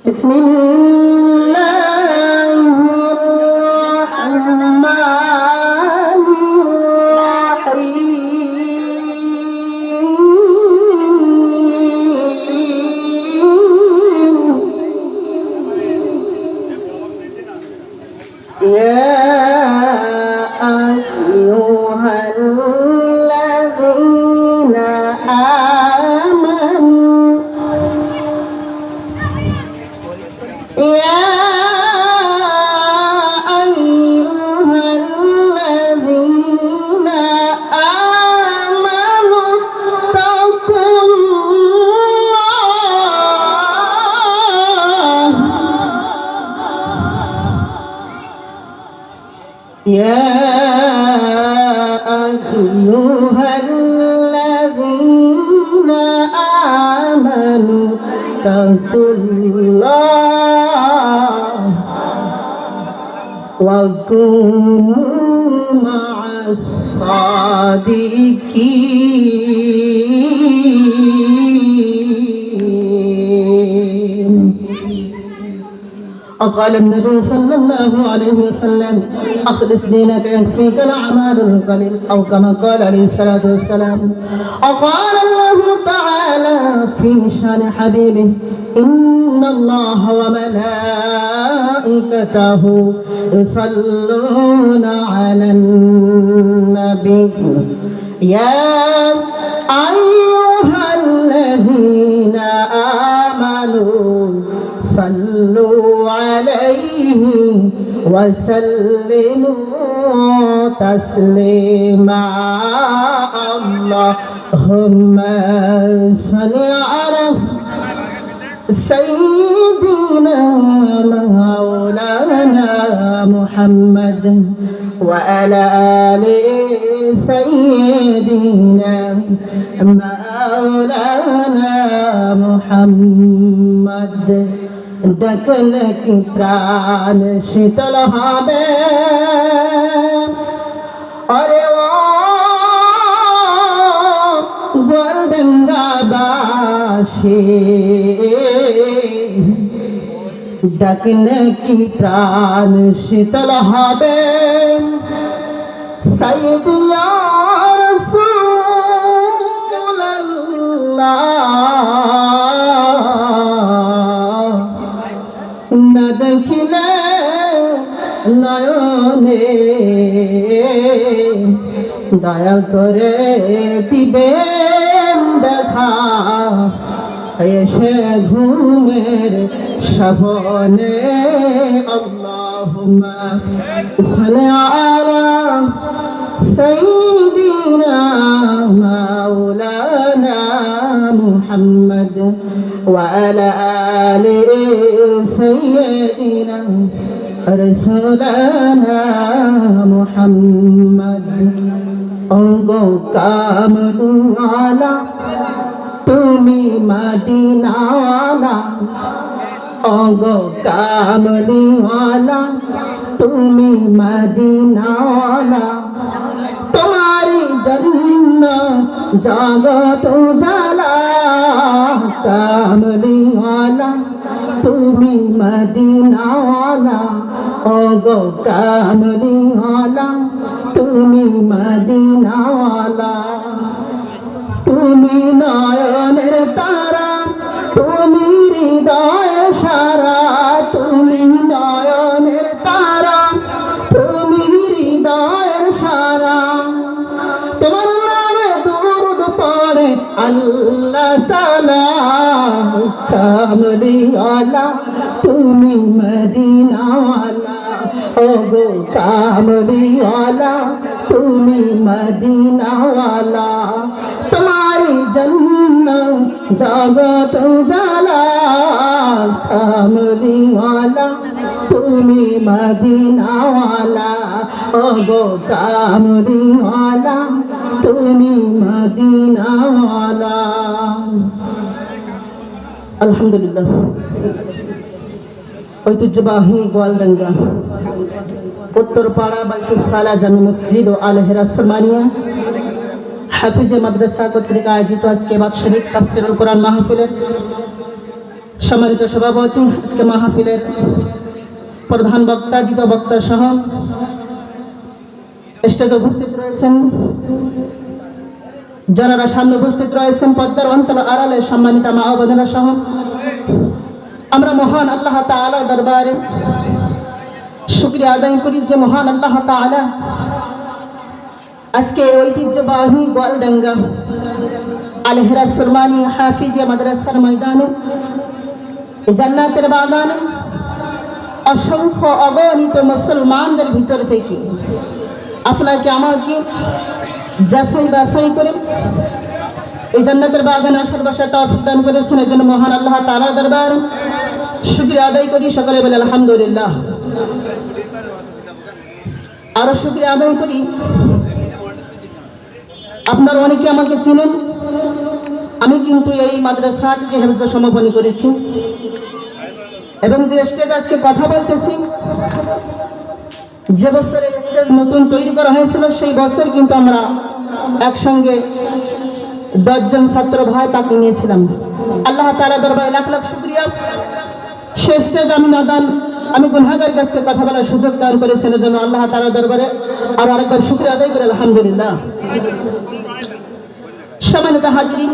بسم الله الرحمن الرحيم يا أيها الذين آمنوا يا أيها الذين آمنوا اتقوا الله يا أيها الذين آمنوا اتقوا الله وكونوا مع الصادقين. وقال النبي صلى الله عليه وسلم أخلص دينك يكفيك الأعمال القليل أو كما قال عليه الصلاة والسلام. وقال الله تعالى في شان حبيبه إن الله وملائكته يصلون على النبي يا أيها الذين آمنوا صلوا عليه وسلموا تسليما. اللهم صل على سيدنا مولانا محمد وعلى آل سيدنا مولانا محمد ডাকলে কি প্রাণ শীতল হবে আরে ও গোলডাঙ্গাবাসী ডাকলে কি প্রাণ শীতল হবে সাইয়্যিদা রাসূলুল্লাহ না দেখিলে নয়নে দয়া করে দিবেন দেখা এসে ঘুমের শবনে। আল্লাহুম্মা সাল্লি আলা সাইয়্যিদিনা মাওলানা মুহাম্মদ وعلى آل سيدنا رسولنا محمد أنغو كاملوالا তুমি মদিনাওয়ালা أنغو كاملوالا তুমি মদিনাওয়ালা তোমারি জন্য জগত উজালা কামলিওয়ালা তুমি মদিনাওয়ালা ওগো কামলিওয়ালা তুমি মদিনাওয়ালা তুমি নয়নের তারা তুমি হৃদয়ের সারা তুমি নয়নের তারা তুমি হৃদয়ের সারা তোমার নামে দুরূদ পড়ে আল্লাহ তাআলা কামলিওয়ালা তুমি মদিনাওয়ালা ওগো কামলিওয়ালা তুমি মদিনাওয়ালা তোমারি জন্য জগত উজালা কামলিওয়ালা তুমি মদিনাওয়ালা ওগো কামলিওয়ালা তুমি মদিনাওয়ালা। আলহামদুলিল্লাহ। ঐতিহ্যবাহী গোয়ালডাঙ্গা উত্তরপাড়া বাইতুস সালাহ জামে মসজিদ ও আল হেরা সামানিয়া হাফিজে মাদ্রাসা কর্তৃক আয়োজিত আজকে বাৎসরিক তাফসীরুল কোরআন মাহফিলের সম্মানিত সভাপতি, আজকে মাহফিলের প্রধান বক্তা, দ্বিতীয় বক্তা সহ স্টেজে উপস্থিত রয়েছেন, যারা সামনে উপস্থিত রয়েছেন, পর্দার অন্তর আড়ালে সম্মানিত মা ও বোনেরা সহ আমরা মহান আল্লাহ তাআলার দরবারে শুকরিয়া আদায় করি যে মহান আল্লাহ তাআলা আজকে ঐতিহ্যবাহী গোয়ালডাঙ্গা আল হেরা সুরমানি হাফিজিয়া মাদ্রাসার ময়দানে জান্নাতের বাগানে অসংখ্য অগণিত মুসলমানদের ভিতর থেকে আপনাকে আমাকে যাচাই বাছাই করে এই জান্নাতের বাগানে আসার বসার তৌফিক দান করেছেন। এই জন্য মহান আল্লাহ তাআলার দরবারে শুকরিয়া আদায় করি, সকলে বলে আলহামদুলিল্লাহ। আরো শুকরিয়া আদায় করি, আপনারা অনেকে আমাকে চিনেন, আমি কিন্তু এই মাদ্রাসা থেকে হেফজ সমাপনী করেছি এবং যে স্টেজ আজকে কথা বলতেছি, যে বছরে স্টেজ নতুন তৈরি করা হয়েছিল সেই বছর কিন্তু আমরা একসঙ্গে 10 জন ছাত্র ভাই তাকে নিয়েছিলাম। আল্লাহ তাআলা দরবারে লাখ লাখ শুকরিয়া, সেই স্টেজ আমি নাদান, আমি গুনাহগার কাছে কথা বলার সুযোগ দান করেছেন। এর জন্য আল্লাহ তাআলা দরবারে আর আরেকবার শুকরিয়া আদায় করে আলহামদুলিল্লাহ। সম্মানিত হাজিরিন,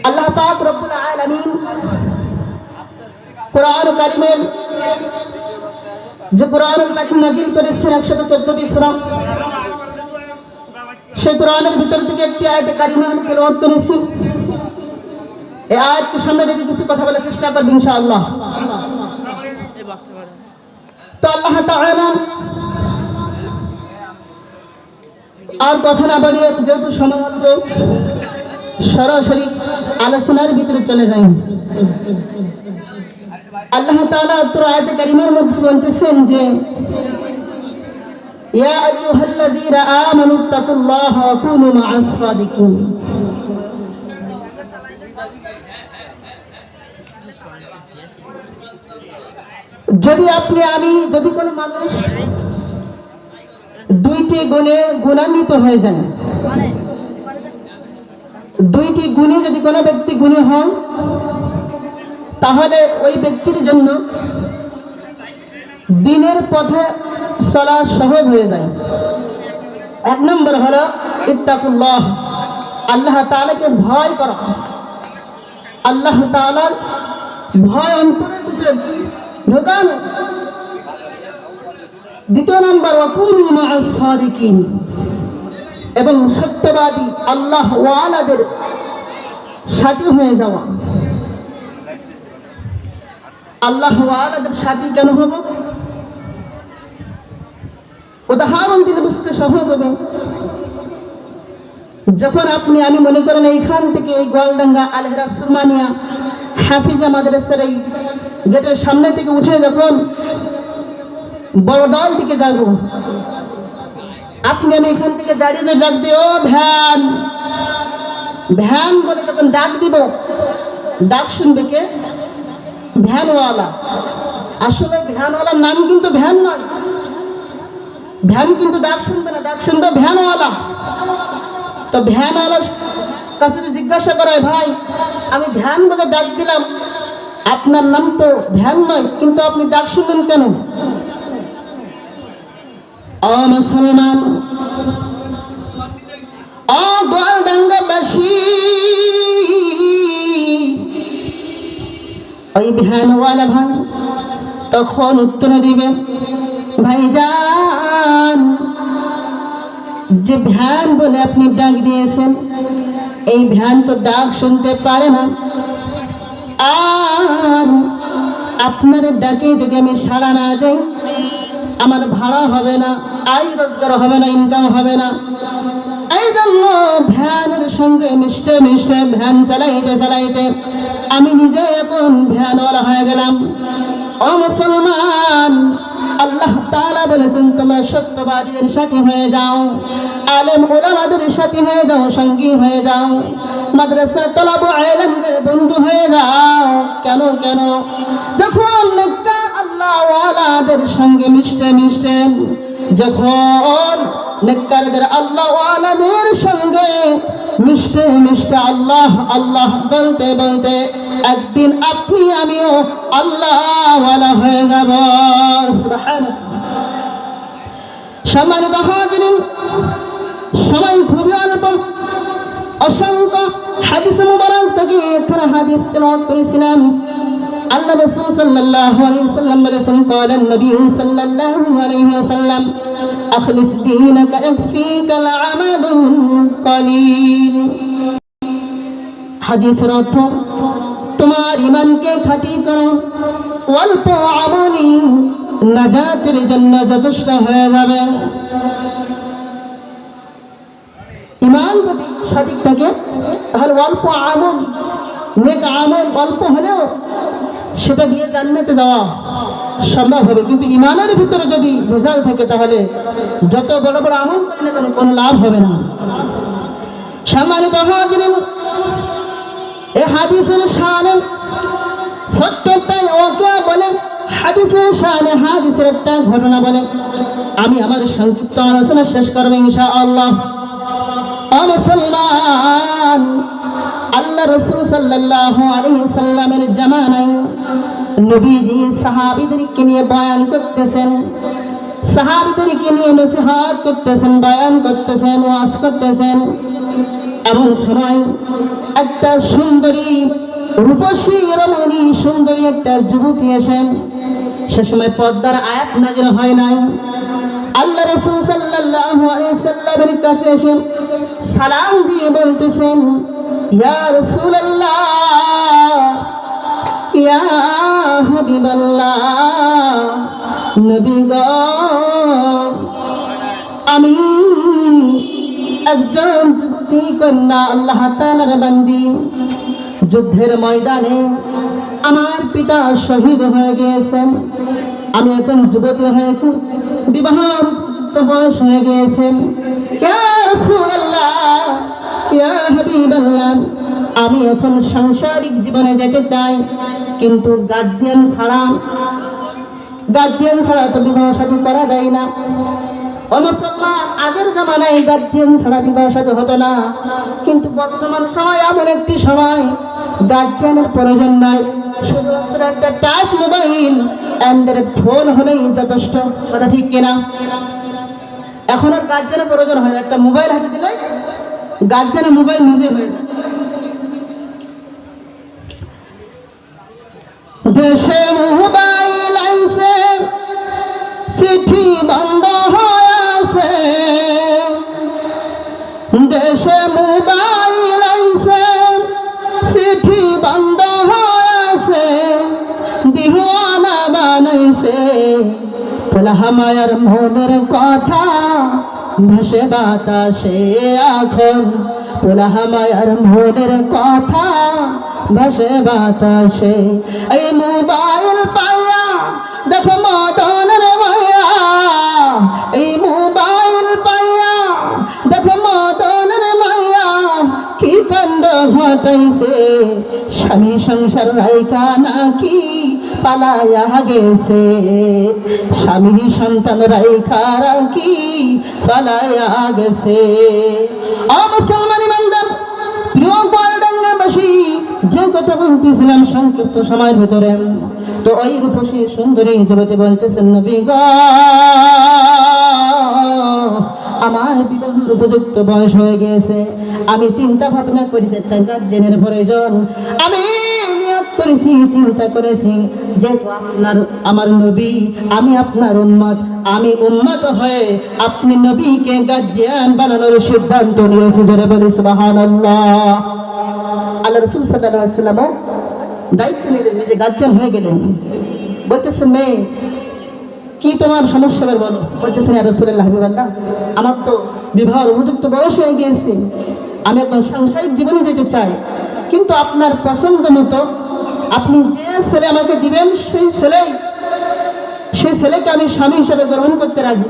আল্লাহ পাক রব্বুল আলামিন কোরআন কারীমের যে কোরআনুল কারীম নাযিল করেছেন 114টি সূরা, সেই কোরআনের ভিতর থেকে একটি আয়াত কারীমা আমি তেলাওয়াত করেছি। এই আয়াতকে সামনে রেখে কিছু কথা বলার চেষ্টা করব ইনশাআল্লাহ। তো আল্লাহ তাআলা আর কথা না বলিয়ে যেহেতু সময় মাত্র সরাসরি আলোচনার ভিতরে চলে যাই। আল্লাহ তাআলা আয়াতে কারিমার মধ্যে বলতেছেন যে ইয়া আইয়ুহাল্লাযীনা আমানুত্তাকুল্লাহা ওয়া কুনু মা'আস সাদিকিন। যদি আপনি আমি যদি কোনো মানুষ দুইটি গুণে গুণান্বিত হয়ে যায়, দুইটি গুণে যদি কোনো ব্যক্তি গুণী হন, তাহলে ওই ব্যক্তির জন্য দিনের পথে চলা সহজ হয়ে যায়। 1 নম্বর হলো ইত্তাকুল্লাহ, আল্লাহ তাআলাকে ভয় করা, আল্লাহ তাআলার ভয় অন্তরের ভিতরে ঢোকানো। 2 নম্বর ওয়া কুনু মা'আস সাদিকিন, এবং সত্যবাদী আল্লাহ ওয়ালাদের সাথী হয়ে যাওয়া। আল্লাহ ওয়ালাদের সাথী কেন হব? উদাহরণ দিতে বুঝতে সহজ হবে। যখন আপনি আমি মনে করেন এইখান থেকে এই গোয়ালডাঙ্গা আল হেরা সুরমানিয়া হাফিজা মাদ্রাসার এই গেটের সামনে থেকে উঠে যখন বড়দল দিকে যাব, আপনি আমি এখান থেকে দাঁড়িয়ে ডাক দিয়ে ও ভ্যান ভ্যান বলে যখন ডাক দিব, ডাক শুনবে কে? ভ্যানওয়ালা। আসলে ভ্যানওয়ালার নাম কিন্তু ভ্যান নয়, ভ্যান কিন্তু ডাক শুনবে না, ডাক শুনবে ভ্যানওয়ালা। তো ভ্যানওয়ালার কাছে জিজ্ঞাসা করায়, ভাই আমি ভ্যান বলে ডাক দিলাম, আপনার নাম তো ভ্যান নয়, কিন্তু আপনি ডাক শুনলেন কেন? ও মুসলমান, ও গোয়ালডাঙ্গাবাসী, ওই ভ্যানওয়ালা ভাই তখন উত্তর দিবে, ভাইজান যে ভ্যান বলে আপনি ডাক দিয়েছেন, এই ভ্যান তো ডাক শুনতে পারে না, আর আপনার ডাকে যদি আমি সাড়া না দেই, আমার ভাড়া হবে না, আয় রোজগার হবে না, ইনকাম হবে না। এই জন্য ভ্যানের সঙ্গে মিশতে মিশতে ভ্যান চালাইতে চালাইতে আমি নিজে এখন ভ্যানওয়ালা হয়ে গেলাম। ও মুসলমান, আল্লাহ তাআলা বলেছেন তোমরা সত্যবাদীদের সাথী হয়ে যাও, আলেম উলামাদের সাথী হয়ে যাও, সঙ্গী হয়ে যাও, মাদ্রাসা তলাবু ইলমের বন্ধু হয়ে যাও। কেন কেন? যখন নেককার আল্লাহ ওয়ালাদের সঙ্গে মিশতে মিশতে যখন নেককারদের আল্লাহ ওয়ালাদের সঙ্গে মিশতে মিশতে আল্লাহ আল্লাহ বলতে বলতে একদিন আপনি আমিও আল্লাহ ওয়ালা হয়ে যাব। সুবহানাল্লাহ। সম্মানিত হাজিরিন, সময় খুবই অল্প, অসংখ্য হাদিস মুবারক থেকে এখানে হাদিস তেলাওয়াত করেছিলাম। আল্লাহ রাসূল সাল্লাল্লাহু আলাইহি ওয়াসাল্লাম বলেছেন, ক্বালা নবী সাল্লাল্লাহু আলাইহি ওয়াসাল্লাম, আখলিস দীনাকা ইয়াকফিকাল আমালুল কলিল। হাদিসের অর্থ, তোমার ঈমানকে খাঁটি করো, অল্প আমলই নাজাতের জন্য যথেষ্ট হয়ে যাবে। ঈমান যদি সঠিক থাকে তাহলে অল্প আমল, নেক আমল অল্প হলেও সেটা দিয়ে জান্নাতে যাওয়া সম্ভব হবে। কিন্তু ঈমানের ভিতরে যদি ভেজাল থাকে তাহলে যত বড় বড় আমল করলে কোনো লাভ হবে না। সম্মানিত হাজিরিন, এই হাদিসের শানে ছোট্ট একটা ওয়াকিয়া বলে, হাদিসের শানে হাদিসের একটা ঘটনা বলে আমি আমার সংক্ষিপ্ত আলোচনা শেষ করব ইনশাআল্লাহ। মুসলমান, আল্লাহ রাসূল সাল্লাল্লাহু আলাইহি ওয়াসাল্লামের জামানায় নবীজি সাহাবীদেরকে নিয়ে বয়ান করতেছেন, সাহাবীদেরকে নিয়ে নসিহত করতেছেন, বয়ান করতেছেন, ওয়াজ করতেছেন। এমন সময় একটা সুন্দরী রূপসী রমণী সুন্দরী একটা যুবতী এসেন। সে সময় পর্দার আয়াত নাযিল হয় নাই। আল্লাহ রাসূল সাল্লাল্লাহু আলাইহি ওয়াসাল্লামের কাছে এসে সালাম দিয়ে বলতেছেন, ইয়া রাসূলুল্লাহ, ইয়া হাবিবাল্লাহ, নবী গো, আমি একজন যুবতী কন্যা, আল্লাহ তাআলার বান্দি। যুদ্ধের ময়দানে আমার পিতা শহীদ হয়ে গিয়েছেন, আমি এখন যুবতী হয়েছি, বিবাহের বয়স হয়ে গিয়েছেন। ইয়া রাসূলুল্লাহ, ইয়া হাবিবাল্লাহ, আমি এখন সাংসারিক জীবনে যেতে চাই, কিন্তু গার্জিয়ান ছাড়া তো বিবাহ শাদী করা যায় না। ও মুসলমান, আগের জামানায় গার্জিয়ান ছাড়া বিবাহ শাদী হতো না, কিন্তু বর্তমান সময় এমন একটি সময় গার্জিয়ানের প্রয়োজন নাই, শুধুমাত্র একটা টাচ মোবাইল, অ্যান্ড্রয়েড ফোন হলেই যথেষ্ট। কথা ঠিক কিনা? এখন আর গার্জিয়ানের প্রয়োজন হয় না, একটা মোবাইল হাতে দিলে গার্জিয়ানের মোবাইল নিজে হয়ে যায়। দেশে মোবাইল আইছে, চিঠি বন্ধ হয়ে আছে, দেশে মোবাইল আইছে, চিঠি বন্ধ হয়ে আছে, দিওয়ানা বানাইছে, পোলাহা মায়ার মনের কথা ভেসে বাতাসে এখন, পোলাহা মায়ার মনের কথা ভেসে বাতাসে। এই মোবাইল পাইয়া দেখো মদনের মায়া, এই মোবাইল পাইয়া দেখো মদনের মায়া, কি কাণ্ড ঘটাইছে, স্বামী সংসার রাইকা নাকি পালায়া গেছে, স্বামী সন্তান রাইকা নাকি পালায়া গেছে। মুসলমান ইমানদার, প্রিয় গোয়ালডাঙ্গাবাসী, যে কথা বলতেছিলাম সংক্ষিপ্ত সময়ের ভিতরে, তো ওই রূপসী সুন্দরী যুবতী বলতেছেন, নবী গো, আমার বিবাহের উপযুক্ত বয়স হয়ে গিয়েছে, আমি চিন্তা ভাবনা করেছি একটা গার্জিয়ানের প্রয়োজন, আমি নিয়ত করেছি, চিন্তা করেছি, যেহেতু আমার নবী, আমি আপনার উম্মত, আমি উম্মত হয়ে আপনি নবীকে গার্জিয়ান বানানোর সিদ্ধান্ত নিয়েছি। ধরে বলি সুবহানাল্লাহ। আল্লাহ রাসূল সাল্লাল্লাহু আলাইহি ওয়াসাল্লাম দায়িত্ব নিলেন, নিজে গার্জিয়ান হয়ে গেলেন। বলতেছেন, মেয়ে কি তোমার সমস্যা বলো? বলতেছেন, ইয়া রাসূলুল্লাহ, হাবিবাল্লাহ, আমার তো বিবাহের উপযুক্ত বয়স হয়ে গিয়েছে, আমি এখন সাংসারিক জীবনে যেতে চাই, কিন্তু আপনার পছন্দ মতো আপনি যে ছেলে আমাকে দিবেন সেই ছেলেকে আমি স্বামী হিসেবে গ্রহণ করতে রাজি,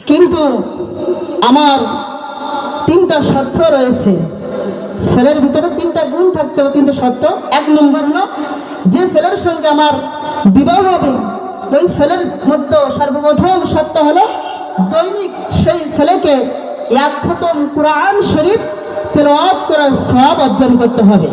কিন্তু আমার 3টা শর্ত রয়েছে। ছেলের ভিতরে 3টা গুণ থাকতে হবে, 3টা শর্ত। 1 নম্বর হলো, যে ছেলের সঙ্গে আমার বিবাহ হবে ওই ছেলের মধ্যে সর্বপ্রথম সত্য হলো দৈনিক সেই ছেলেকে এক খতম কোরআন শরীফ তেলাওয়াত করার সওয়াব অর্জন করতে হবে।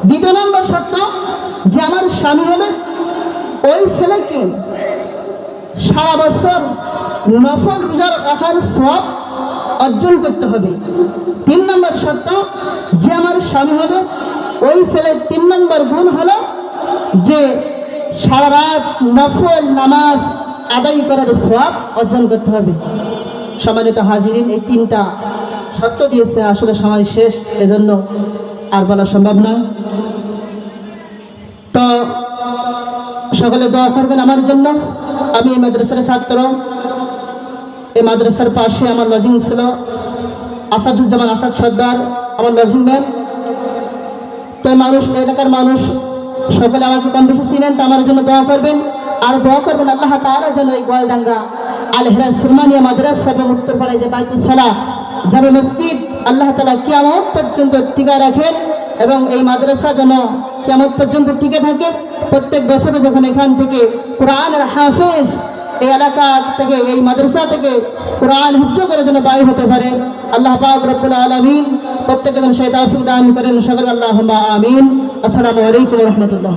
দ্বিতীয় নম্বর সত্য যে আমার স্বামী হবে ওই ছেলেকে সারা বছর নফল রোজা রাখার সওয়াব অর্জন করতে হবে। 3 নম্বর সত্য যে আমার স্বামী হবে ওই ছেলে 3 নম্বর গুণ হলো যে সারা রাত নফল নামাজ আদায় করার সওয়াব অর্জন করতে হবে। সম্মানিত হাজিরিন, এই 3টা সত্য দিয়েছে, আসলে সময় শেষ, এজন্য আর বলা সম্ভব নয়। তো সকলে দোয়া করবেন আমার জন্য। আমি এই মাদ্রাসার ছাত্র, এই মাদ্রাসার পাশে আমার লজিং ছিল, আসাদুজ্জামান আসাদ সর্দার আমার লজিং ম্যান। তো মানুষ, এলাকার মানুষ সকলে আমাকে কম বেশি চিনেন, তো আমার জন্য দোয়া করবেন। আর দোয়া করবেন আল্লাহ তাআলা যেন এই গোয়ালডাঙ্গা আল হিরাজ সুলমানিয়া মাদ্রাসা এবং উত্তরপাড়ায় যে বাইতুল সালাহ জামে মসজিদ আল্লাহ তাআলা কিয়ামত পর্যন্ত টিকা রাখেন এবং এই মাদ্রাসা যেন কিয়ামত পর্যন্ত টিকে থাকে। প্রত্যেক বছরে যখন এখান থেকে কোরআনের হাফেজ এই এলাকা থেকে, এই মাদ্রাসা থেকে কোরআন হিফজ করে যেন বাইর হতে পারে, আল্লাহ পাক রব্বুল আলামিন প্রত্যেককে যেন সেই তৌফিক দান করেন। সকলে আল্লাহুম্মা আমিন। আসসালামু আলাইকুম ওয়া রাহমাতুল্লাহ।